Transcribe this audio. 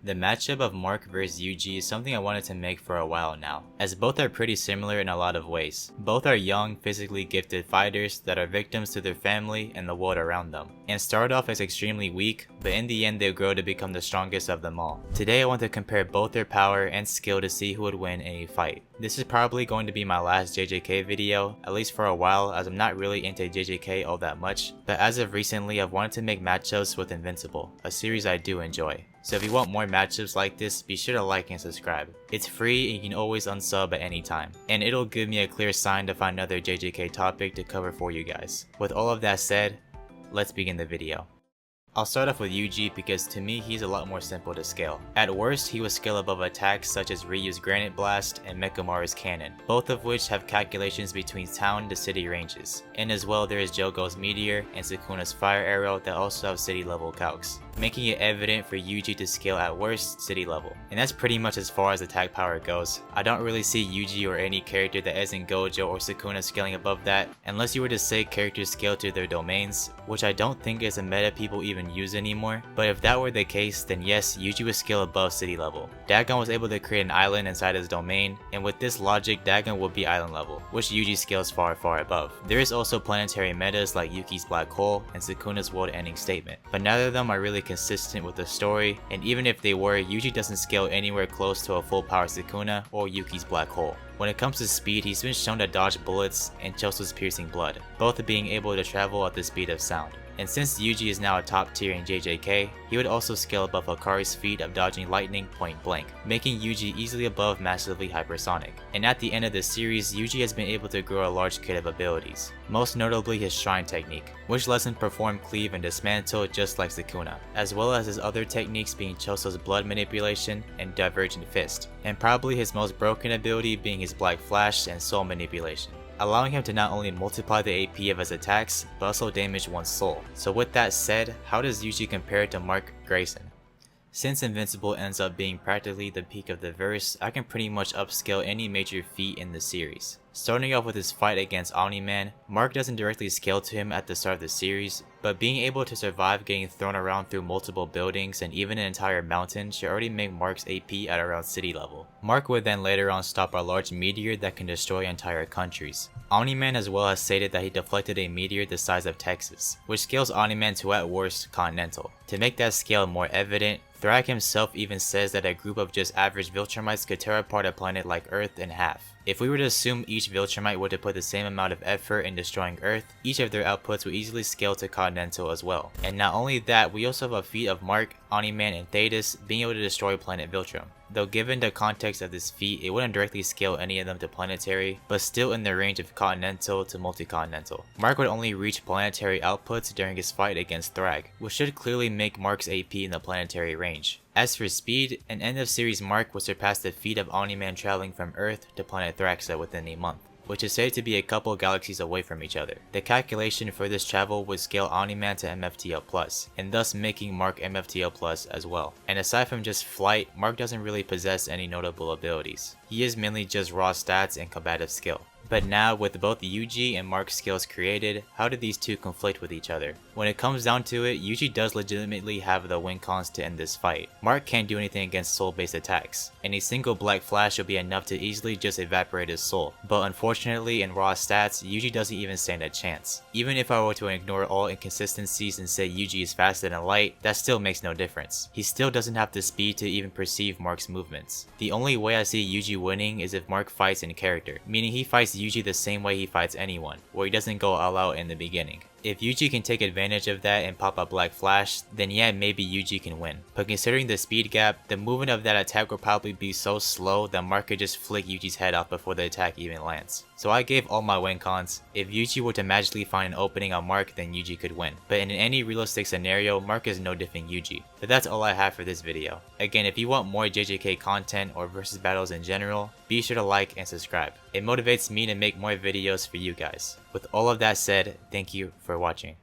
The matchup of Mark vs Yuji is something I wanted to make for a while now, as both are pretty similar in a lot of ways. Both are young, physically gifted fighters that are victims to their family and the world around them, and start off as extremely weak, but in the end they grow to become the strongest of them all. Today I want to compare both their power and skill to see who would win in a fight. This is probably going to be my last JJK video, at least for a while, as I'm not really into JJK all that much, but as of recently I've wanted to make matchups with Invincible, a series I do enjoy. So if you want more matchups like this, be sure to like and subscribe. It's free and you can always unsub at any time, and it'll give me a clear sign to find another JJK topic to cover for you guys. With all of that said, let's begin the video. I'll start off with Yuji because to me he's a lot more simple to scale. At worst, he will scale above attacks such as Ryu's Granite Blast and Mechamaru's Cannon, both of which have calculations between town to city ranges. And as well there is Jogo's Meteor and Sukuna's Fire Arrow that also have city level calcs, making it evident for Yuji to scale at worst city level. And that's pretty much as far as attack power goes. I don't really see Yuji or any character that isn't Gojo or Sukuna scaling above that, unless you were to say characters scale to their domains, which I don't think is a meta people even use anymore. But if that were the case, then yes, Yuji would scale above city level. Dagon was able to create an island inside his domain, and with this logic Dagon would be island level, which Yuji scales far above. There is also planetary metas like Yuki's Black Hole and Sukuna's World Ending Statement, but neither of them are really consistent with the story, and even if they were, Yuji doesn't scale anywhere close to a full power Sukuna or Yuki's Black Hole. When it comes to speed, he's been shown to dodge bullets and Choso's Piercing Blood, both being able to travel at the speed of sound. And since Yuji is now a top tier in JJK, he would also scale above Hikari's feat of dodging lightning point blank, making Yuji easily above massively hypersonic. And at the end of the series, Yuji has been able to grow a large kit of abilities, most notably his Shrine technique, which lets him perform Cleave and Dismantle just like Sukuna, as well as his other techniques being Choso's Blood Manipulation and Divergent Fist, and probably his most broken ability being his Black Flash and Soul Manipulation, allowing him to not only multiply the AP of his attacks, but also damage one's soul. So with that said, how does Yuji compare to Mark Grayson? Since Invincible ends up being practically the peak of the verse, I can pretty much upscale any major feat in the series. Starting off with his fight against Omni-Man, Mark doesn't directly scale to him at the start of the series, but being able to survive getting thrown around through multiple buildings and even an entire mountain should already make Mark's AP at around city level. Mark would then later on stop a large meteor that can destroy entire countries. Omni-Man as well has stated that he deflected a meteor the size of Texas, which scales Omni-Man to at worst continental. To make that scale more evident, Thrag himself even says that a group of just average Viltrumites could tear apart a planet like Earth in half. If we were to assume each Viltrumite were to put the same amount of effort in destroying Earth, each of their outputs would easily scale to continental as well. And not only that, we also have a feat of Mark, Omni-Man, and Thetis being able to destroy planet Viltrum. Though given the context of this feat, it wouldn't directly scale any of them to planetary, but still in the range of continental to multi-continental. Mark would only reach planetary outputs during his fight against Thrag, which should clearly make Mark's AP in the planetary range. As for speed, an end of series Mark would surpass the feat of Omni-Man traveling from Earth to planet Thraxa within a month, which is said to be a couple galaxies away from each other. The calculation for this travel would scale Omni-Man to MFTL+, and thus making Mark MFTL+ as well. And aside from just flight, Mark doesn't really possess any notable abilities. He is mainly just raw stats and combative skill. But now, with both Yuji and Mark's skills created, how do these two conflict with each other? When it comes down to it, Yuji does legitimately have the win cons to end this fight. Mark can't do anything against soul-based attacks, and a single Black Flash will be enough to easily just evaporate his soul. But unfortunately, in raw stats, Yuji doesn't even stand a chance. Even if I were to ignore all inconsistencies and say Yuji is faster than light, that still makes no difference. He still doesn't have the speed to even perceive Mark's movements. The only way I see Yuji winning is if Mark fights in character, meaning he fights Yuji the same way he fights anyone, where he doesn't go all out in the beginning. If Yuji can take advantage of that and pop a Black Flash, then yeah, maybe Yuji can win. But considering the speed gap, the movement of that attack will probably be so slow that Mark could just flick Yuji's head off before the attack even lands. So I gave all my win cons. If Yuji were to magically find an opening on Mark, then Yuji could win. But in any realistic scenario, Mark is no different Yuji. But that's all I have for this video. Again, if you want more JJK content or versus battles in general, be sure to like and subscribe. It motivates me to make more videos for you guys. With all of that said, thank you for watching.